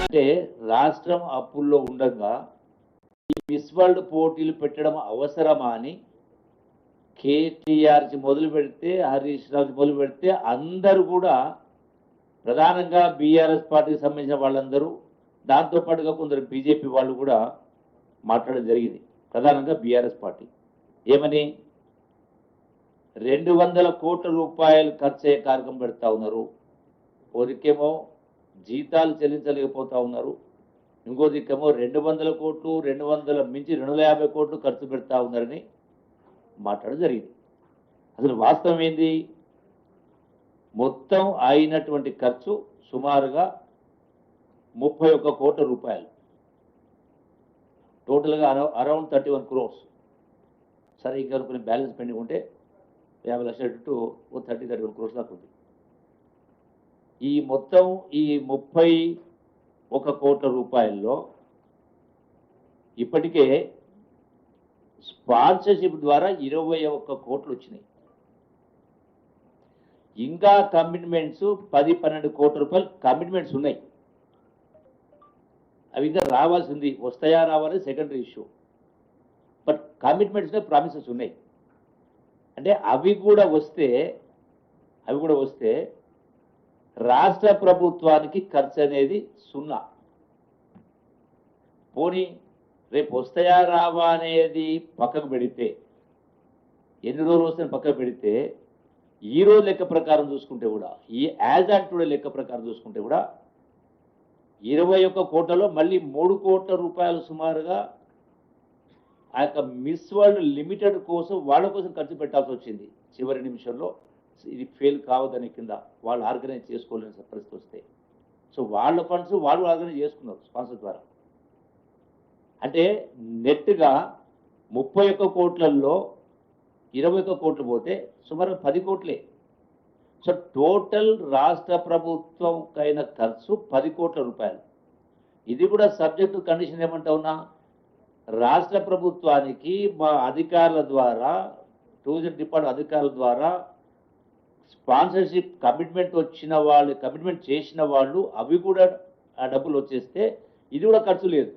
అంటే రాష్ట్రం అప్పుల్లో ఉండగా ఈ మిస్ వరల్డ్ పోటీలు పెట్టడం అవసరమా అని కేటీఆర్ మొదలు పెడితే హరీష్ రావు మొదలు పెడితే అందరూ కూడా ప్రధానంగా బీఆర్ఎస్ పార్టీకి సంబంధించిన వాళ్ళందరూ దాంతోపాటుగా కొందరు బీజేపీ వాళ్ళు కూడా మాట్లాడడం జరిగింది. ప్రధానంగా బీఆర్ఎస్ పార్టీ ఏమని 200 కోట్ల రూపాయలు ఖర్చు అయ్యే కార్యక్రమం పెడతా ఉన్నారు. ఒకరికేమో జీతాలు చెల్లించలేకపోతా ఉన్నారు, ఇంకో దిక్కేమో 200 కోట్లు 200 మించి 250 కోట్లు ఖర్చు పెడతా ఉన్నారని మాట్లాడడం జరిగింది. అసలు వాస్తవం ఏంది? మొత్తం అయినటువంటి ఖర్చు సుమారుగా 31 కోట్ల రూపాయలు, టోటల్గా అరౌండ్ 31 crores. సరే ఇంకా కొన్ని బ్యాలెన్స్ పెండింగ్ ఉంటే 50 లక్షల టు 31 crores దాకా ఉంది. ఈ మొత్తం ఈ 31 కోట్ల రూపాయల్లో ఇప్పటికే స్పాన్సర్షిప్ ద్వారా 21 కోట్లు వచ్చినాయి. ఇంకా కమిట్మెంట్స్ 10-12 కోట్ల రూపాయలు కమిట్మెంట్స్ ఉన్నాయి. అవి ఇంకా రావాల్సింది, వస్తాయా రావాలి secondary issue. But commitments promises ఉన్నాయి. అంటే అవి కూడా వస్తే రాష్ట్ర ప్రభుత్వానికి ఖర్చు అనేది 0. పోనీ రేపు వస్తాయా రావా అనేది పక్కకు పెడితే, ఎన్ని రోజులు వస్తాయని పక్కకు పెడితే, ఈ రోజు లెక్క ప్రకారం చూసుకుంటే కూడా, ఈ యాజ్ ఆన్ టుడే లెక్క ప్రకారం చూసుకుంటే కూడా 21 కోట్లలో మళ్ళీ 3 కోట్ల రూపాయలు సుమారుగా ఆ యొక్క మిస్ వరల్డ్ లిమిటెడ్ కోసం వాళ్ళ కోసం ఖర్చు పెట్టాల్సి వచ్చింది. చివరి నిమిషంలో ఇది ఫెయిల్ కావదని కింద వాళ్ళు ఆర్గనైజ్ చేసుకోలేని పరిస్థితి వస్తే, సో వాళ్ళ ఫండ్స్ వాళ్ళు ఆర్గనైజ్ చేసుకున్నారు స్పాన్సర్ ద్వారా. అంటే నెట్గా 31 కోట్లలో 21 కోట్లు పోతే సుమారు 10 కోట్లే. సో టోటల్ రాష్ట్ర ప్రభుత్వంకైన ఖర్చు 10 కోట్ల రూపాయలు. ఇది కూడా సబ్జెక్టు కండిషన్ ఏమంటా ఉన్నా, రాష్ట్ర ప్రభుత్వానికి మా అధికారుల ద్వారా, టూరిజం డిపార్ట్మెంట్ అధికారుల ద్వారా స్పాన్సర్షిప్ కమిట్మెంట్ చేసిన వాళ్ళు అవి కూడా ఆ డబ్బులు వచ్చేస్తే ఇది కూడా ఖర్చు లేదు.